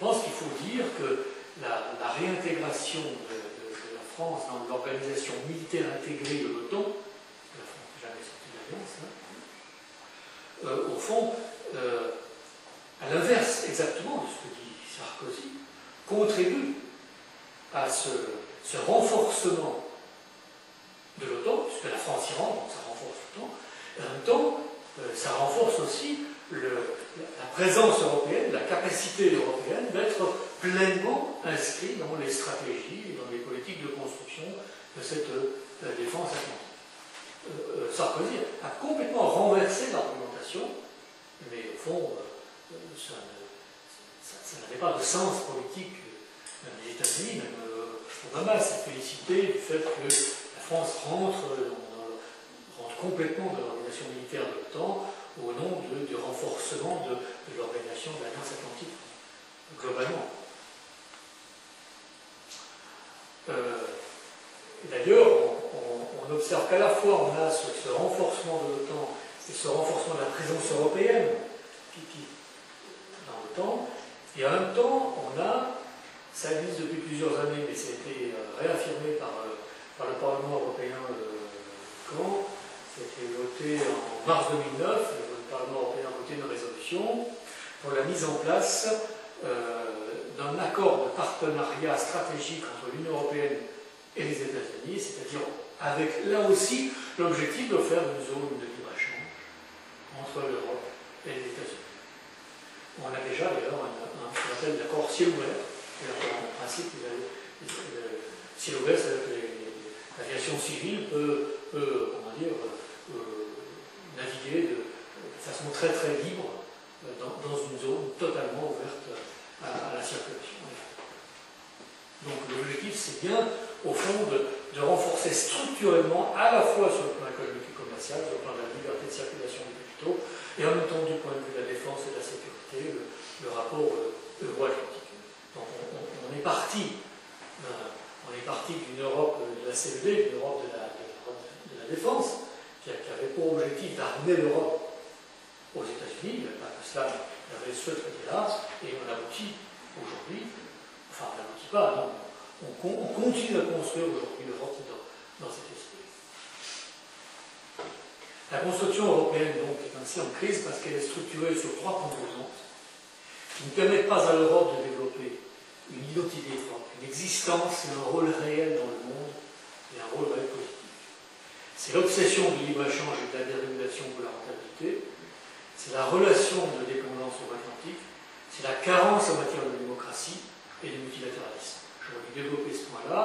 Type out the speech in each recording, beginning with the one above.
pense qu'il faut dire que la réintégration de la France dans l'organisation militaire intégrée de l'OTAN, la France n'est jamais sortie de l'Alliance, au fond, à l'inverse exactement de ce que dit Sarkozy, contribue à ce renforcement de l'OTAN, puisque la France y rentre, donc ça renforce l'OTAN, et en même temps, ça renforce aussi la présence européenne, la capacité européenne d'être pleinement inscrite dans les stratégies et dans les politiques de construction de cette défense atlantique. Sarkozy a complètement renversé l'argumentation, mais au fond, ça n'avait pas de sens politique. Même les États-Unis, même Obama s'est félicité du fait que la France rentre complètement dans l'organisation militaire de l'OTAN au nom du renforcement de l'organisation de l'Alliance Atlantique, globalement. D'ailleurs, on observe qu'à la fois on a ce renforcement de l'OTAN et ce renforcement de la présence européenne dans l'OTAN, et en même temps on a, ça existe depuis plusieurs années, mais ça a été réaffirmé par le Parlement européen quand c'était voté en mars 2009, le Parlement européen a voté une résolution pour la mise en place d'un accord de partenariat stratégique entre l'Union européenne et les États-Unis, c'est-à-dire avec là aussi l'objectif de faire une zone de libre-échange entre l'Europe et les États-Unis. On a déjà d'ailleurs ce qu'on appelle l'accord ciel ouvert, en principe, ciel ouvert, c'est-à-dire que l'aviation civile peut comment dire, naviguer de façon très très libre dans une zone totalement ouverte à la circulation. Donc l'objectif c'est bien au fond de renforcer structurellement à la fois sur le plan économique et commercial, sur le plan de la liberté de circulation des capitaux, et en même temps du point de vue de la défense et de la sécurité, le rapport euro-atlantique. Donc on est parti d'une Europe de la CED, d'une Europe de la défense, qui avait pour objectif d'amener l'Europe aux États-Unis. Il n'y avait pas que cela, il y avait ce traité-là, et on aboutit aujourd'hui, enfin on n'aboutit pas, non, on continue à construire aujourd'hui l'Europe dans cet esprit. La construction européenne donc est ainsi en crise parce qu'elle est structurée sur trois composantes qui ne permettent pas à l'Europe de développer une identité forte, une existence et un rôle réel dans le monde, et un rôle réel politique. C'est l'obsession du libre-échange et de la dérégulation pour la rentabilité, c'est la relation de dépendance euro-atlantique, c'est la carence en matière de démocratie et de multilatéralisme. J'aurais dû développer ce point-là,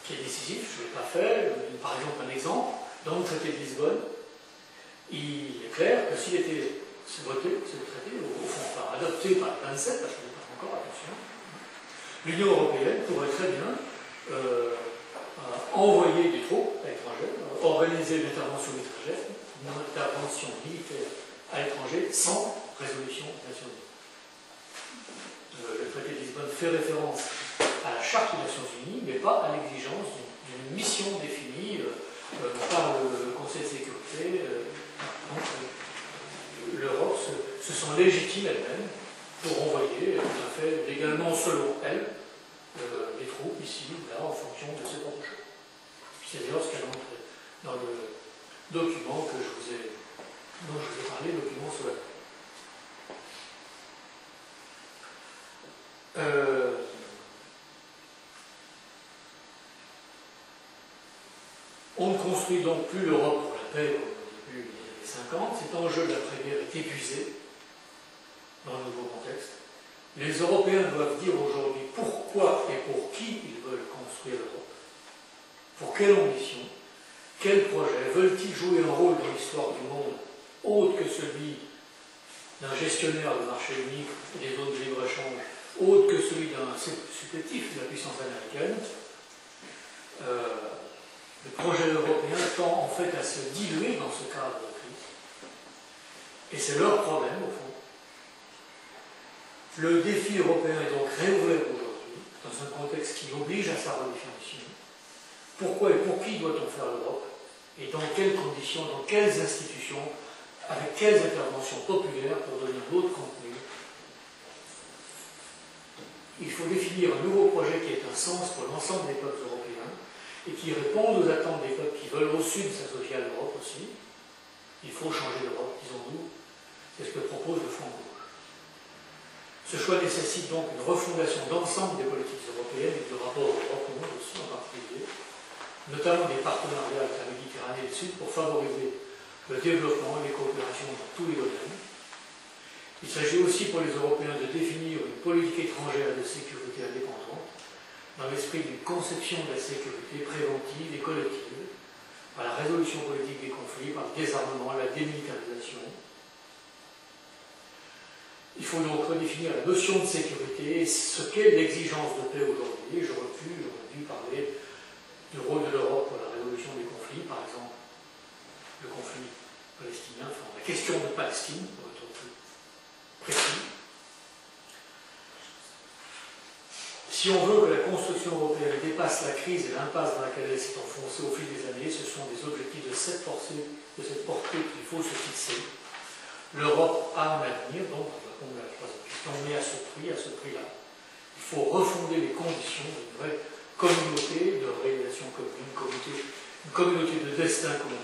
qui est décisif, je ne l'ai pas fait. Par exemple, un exemple, dans le traité de Lisbonne, il est clair que s'il était voté, ce traité, au fond, enfin, adopté par les 27, parce qu'on n'est pas encore, attention, l'Union européenne pourrait très bien envoyer des troupes à l'étranger, organiser une intervention militaire à l'étranger sans résolution nationale. Le traité de Lisbonne fait référence à la charte des Nations Unies, mais pas à l'exigence d'une mission définie par le Conseil de sécurité. Donc, l'Europe se sent légitime elle-même pour envoyer, tout à fait légalement selon elle, des troupes ici ou là en fonction de ses propres choix. C'est d'ailleurs ce qu'il y a dans le document dont je vous ai parlé, le document sur la on ne construit donc plus l'Europe pour la paix comme au début des années 50. Cet enjeu de l'après-guerre est épuisé dans le nouveau contexte. Les Européens doivent dire aujourd'hui pourquoi et pour qui ils veulent construire l'Europe. Pour quelle ambition, quel projet, veulent-ils jouer un rôle dans l'histoire du monde autre que celui d'un gestionnaire de marché unique et des zones de libre-échange, autre que celui d'un supplétif de la puissance américaine. Le projet européen tend en fait à se diluer dans ce cadre de crise. Et c'est leur problème, au fond. Le défi européen est donc réouvert aujourd'hui, dans un contexte qui oblige à sa redéfinition. Pourquoi et pour qui doit-on faire l'Europe? Et dans quelles conditions, dans quelles institutions, avec quelles interventions populaires pour donner d'autres contenus il faut définir un nouveau projet qui ait un sens pour l'ensemble des peuples européens et qui réponde aux attentes des peuples qui veulent au sud s'associer à l'Europe aussi. Il faut changer d'Europe, disons-nous. C'est ce que propose le Front Gauche. Ce choix nécessite donc une refondation d'ensemble des politiques européennes et du rapport Europe au monde aussi en particulier, notamment des partenariats avec la Méditerranée du Sud pour favoriser le développement et les coopérations dans tous les domaines. Il s'agit aussi pour les Européens de définir une politique étrangère de sécurité indépendante dans l'esprit d'une conception de la sécurité préventive et collective par la résolution politique des conflits, par le désarmement, la démilitarisation. Il faut donc redéfinir la notion de sécurité et ce qu'est l'exigence de paix aujourd'hui. J'aurais dû parler du rôle de l'Europe pour la résolution des conflits, par exemple le conflit palestinien, enfin la question de Palestine, pour être plus précis. Si on veut que la construction européenne dépasse la crise et l'impasse dans laquelle elle s'est enfoncée au fil des années, ce sont des objectifs de cette portée qu'il faut se fixer. L'Europe a un avenir, donc on va répondre à la troisième question, mais à ce prix-là. Il faut refonder les conditions d'une vraie communauté de réalisation commune, une communauté de destin commun.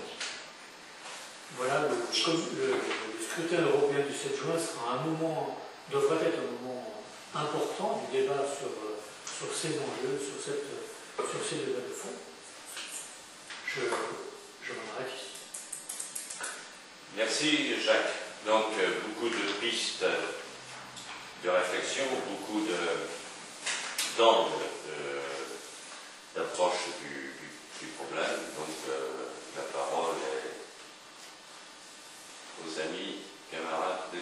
Voilà, le scrutin européen du 7 juin devrait être un moment important du débat sur ces enjeux, sur ces débats de fond. Je m'en arrête ici. Merci Jacques. Donc beaucoup de pistes de réflexion, beaucoup d'angles d'approche du problème. Donc la parole est aux amis, camarades de